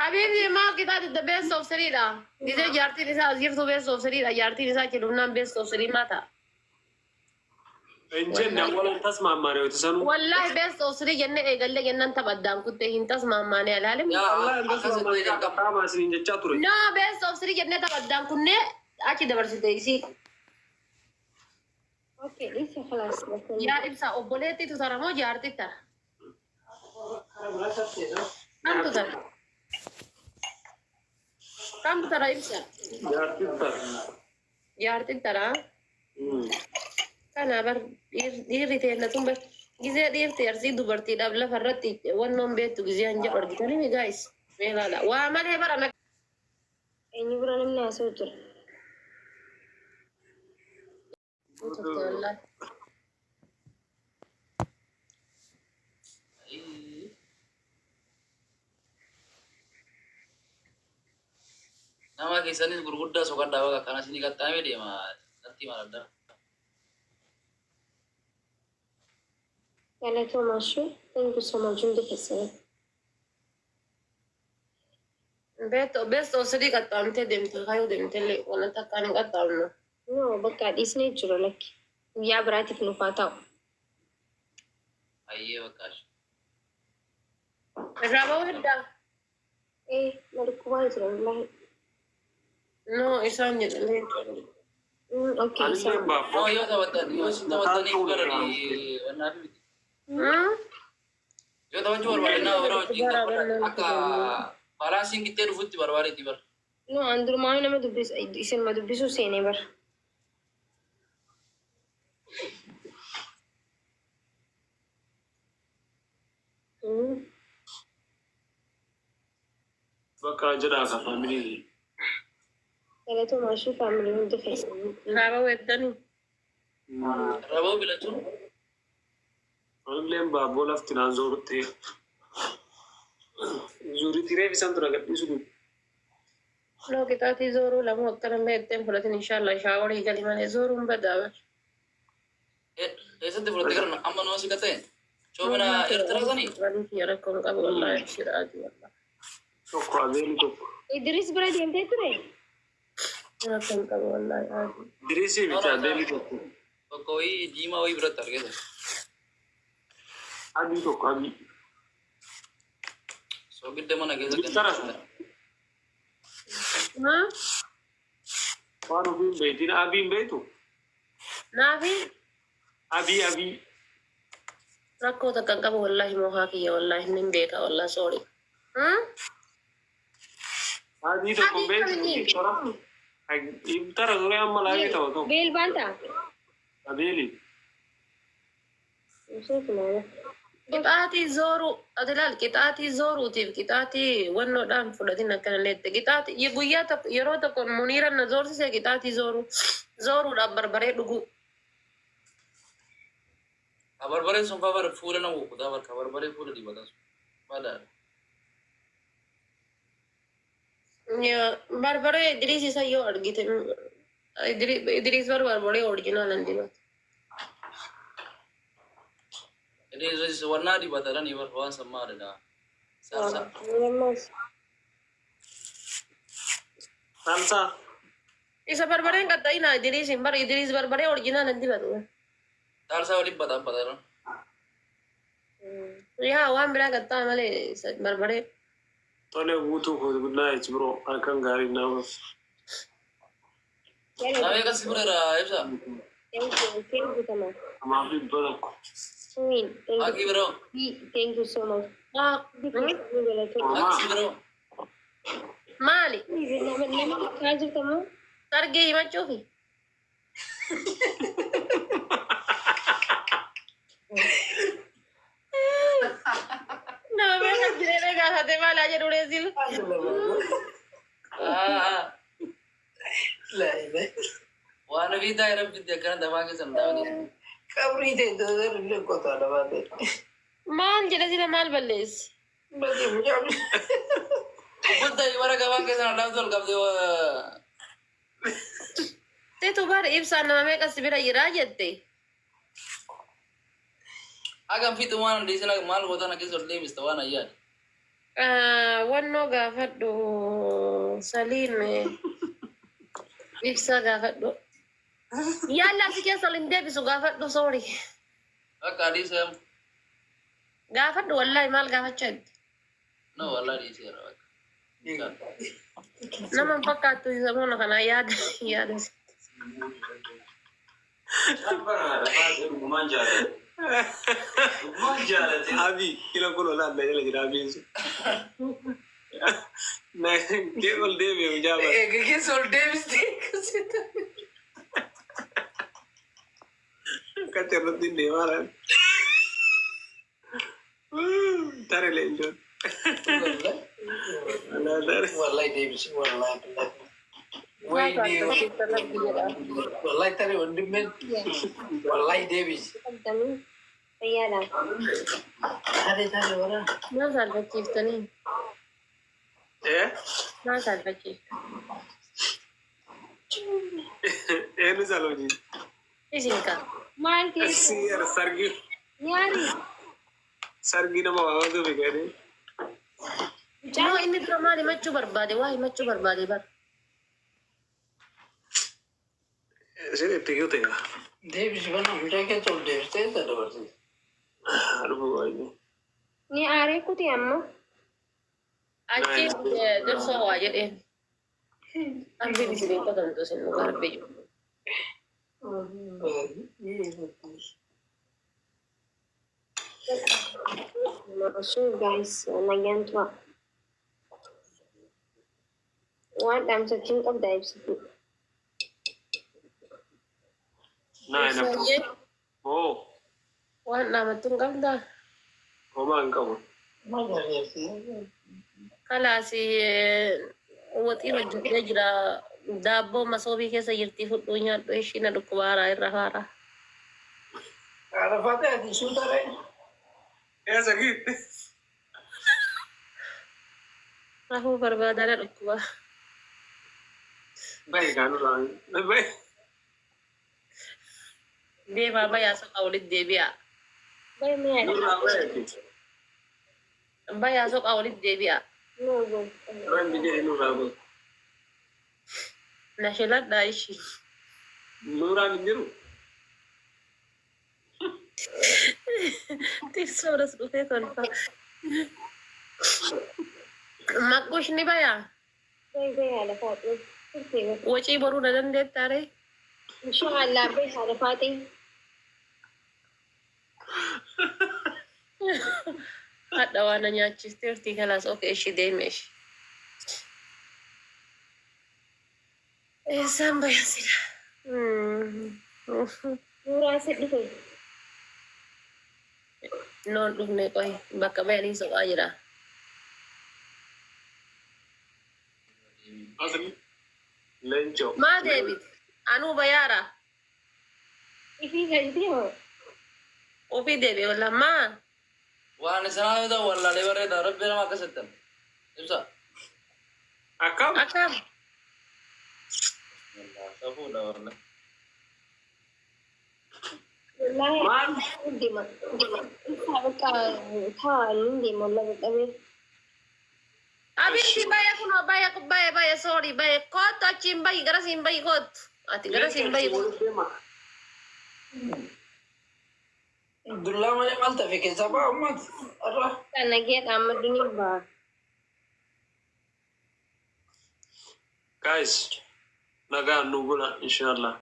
حبيبي ما قطعت the best of سريرة. إذا جارتي نساء زيرتو best of سريرة جارتي نساء كلمنا best of سريرة ماتا. إنجيل ولا تسمع ماني وتسنو. والله best of سريرة جنة قال لي جنة أنت بدام كنت هين تسمع ماني العالم. والله تسمع ماني كتاب سنين جتاتوري. No best of سريرة جنة تبدام كنّe أكيد برسيتيسي. اوكي لسه خلاص. يا إبسا أبوليتي ترى مو جارتي ترى. كم ترى؟ كم ترى إبسا؟ جارتي ترى. أنا بر دير ريتين لتوم بس جزء دير تيرسي دوبرتي دبلا فرتي ونوم بيت جزء أنجا أرجع تاني مي guys. لا لا وعمل هي برا نك. إني برا نمنا سوتر. والله. nama keessanis gurguddaa soqadhaa baga akkanas ni qaxxaamee deema natti maladda. Galata maashu. Thank you so much. Hundi keessan. Best of sadi qaxxaamte deemte kaayuu deemtelle wala takkaan hin qaxxaamnu. No bakka dhiisnee jira lakki. Guyyaa biraatiif nuuf haa ta'u. Ayyee bakkaash. Irraa ba'uu heddaa. Malkumaa jira wallahi. No isaan jedhalee. Okay. Yoo yoo taphatanii baranii wannaafi miti. Yoo taphachuu barbaadannaa warra wajjin akka baalaansiin gittee dhufutti barbaadeetti bara. No andurumaa nama dubbisu isinuma dubbisuu seenee bara. Bakka jedhaa ka faamilii. Galata maashu faamilii hundi keessan. Raaba weeddanii. Raboo bilachuun. Anilleen baaboo lafti naan zoorutti. Zuuritti reebisan tura gadhiisu kun. No qixaatii zooruu lamoo akkana meetteen fudhatin inshaallah shaaworii gali malee zooruun badaa. Eessatti fudhatte garuu amma nama si qaxee. Coomina Eertiraa sanii. Waliin rakkoon qabu wallahi shiraati wallahi. Tokko abeeli tokko. Idris bira deemtee ture? Rakkoon qabu wallahi. Diriisii biti abeeli tokko. Tokko wayii diimaa wayii biratti argite. Abii tokko abii. Soogidda mana keessa Tara. Waan ofiin beektiin abiin beektu? Naafi Abii. rakkoo takkan qabu wallahi mohaa kiyya wallahi hin beeka wallahi sorry. Abii tokko beektu. Tara ture amma laayee ta'u tokko. Beel baanta? Abeeli. Qixaatii zooruu adilaal qixaatii zooruutiif qixaatii wannoodhaan fudhatin akkana leette qixaatii guyyaa tokko yeroo tokko muniiran na zoorsise qixaatii zooruudhaaf barbaree dhuguu. Kabarbareen sun faa fuula nama kukutaa bar kabarbaree fuula dibatan sun maalaadha. Barbaree Idriis isa yoo argite Idriis barbaree oriijinaalan dibata. Idriis wannaa dibatadhanii bar waan sammaadha. Salsa. Salsa. Isa barbareen qaxxayina Idriisin bar Idriis barbaree oriijinaalan dibatu. Salsa waliin bataan. Yaa waan biraa qaxxaa malee barbaree. Tole guutuu kutubunnaa jechi biroo halkan gaarii nama. Namee kasi fuudheera ibsa. Amaaf dhibba tokko. Akii biroo. Thank you so much. Akii biroo. Maali? Nama kaa jirtamoo? Sargee himachuufi? Nama beekan jireenya gaafate maal haa jedhu reesilu. Waan ofii taa'ee rabbitti akkana dafaa keessan dhaabanii. Kabrii ta'e doozar illee qotaa dhabaa ta'e. Maal jedhe sila maal balleessi? Bati mucaan. Uffata bara gabaan keessan dhaabdu ol qabdee Teetu bara ibsaan nama meeqas bira jiraa jette? agam fitu waan dhiisina maal gootana keessa ol deebista waan ayyaadha. Wannoo gaafadhu Saliin ibsaa gaafadhu. Yalla si keessa olin deebisu gaafadhu sorry. Akka adiisam. Gaafadhu wallahi maal gaafachaa jirti? No, wallahi adiiseera. Nama fakkaattu samoona kana yaada. Abi, kila kulo la da yele gira bisu. Na ke ol de me ujaba. Que sol Davis Kate rotin de mara. Tare le jo. Ala dar. والله Davis والله ويني والله ترى وندمن والله Davis تمام يلا هذه ترى ورا ما salfachiiftanii? Maal salfachiiftu? Enu saloni. Isin ka? maal keessa Sir sargi. yaari Sargi nama wawadu bigani. Moo inni dura maal himachuu barbaade? Waa himachuu barbaade bar. Sire pigute ya. Davis बना मुझे क्या sol Davis थे तो double Arbu wayne. ni aaree kuti amma Achi dursoo waa jedheen. Arbi bisilii qotamtu sin nu garbe jiru. so guys nagaan tura waan dhaamsachuun qabda ibsitu Nah, enak. Oh, Waan dhaamattuun qabdaa? Oman kamu. ما جريتي Kalaasi waxii hojjetee jira. Daabboo masoobii keessa jirti fudhuu nyaadhu ishiina dhukkubaaraa irra haaraa. عرفت هذه شو ترى Ya sakit. Rafuu barbaadana dhukkubaa. Baik kan orang. Baik. Deemaa bayaa soqa walitti deebi'a. bay mee Nurra baik. Bayaa soqa walitti deebi'a. no go Orang bijak nurra baik. Nashiladhaa ishii. Nurra minjiru. Tirsooras dhufee tolfa. Maqquush ni bayaa? bay haala faaxee kurteega Wacii boruu na dandeettaare? inshallah bay haala faaxee Hadha waan na nyaachisteerti kalaas oke ishii deeme ishii. Eessaan bayaa sila? suuraa si dhufe Noon dhufne qoy bakka bayanii soqaa jira. Asli. Lenco. Maa deebite? Anuu bayaara? ifii galtee hoo Ofii deebi'e walla maa? Waan isanaa yoo ta'u wallaalee bareeda rabbi nama akka settan. Ibsa. Akam. Akkam? Safuudha warra. wallahi Maal? deema isaa bakka taa inni deema laga qabee Abinti baya kunoo baya sorry baya kootu achiin bayi gara siin bayi kootu. Ati gara siin bayi kootu. Dulla मैंने माल तफे के सब अम्मत अरे kan nagee qaammaddu ni baa Guys, nagaan nugula inshallah.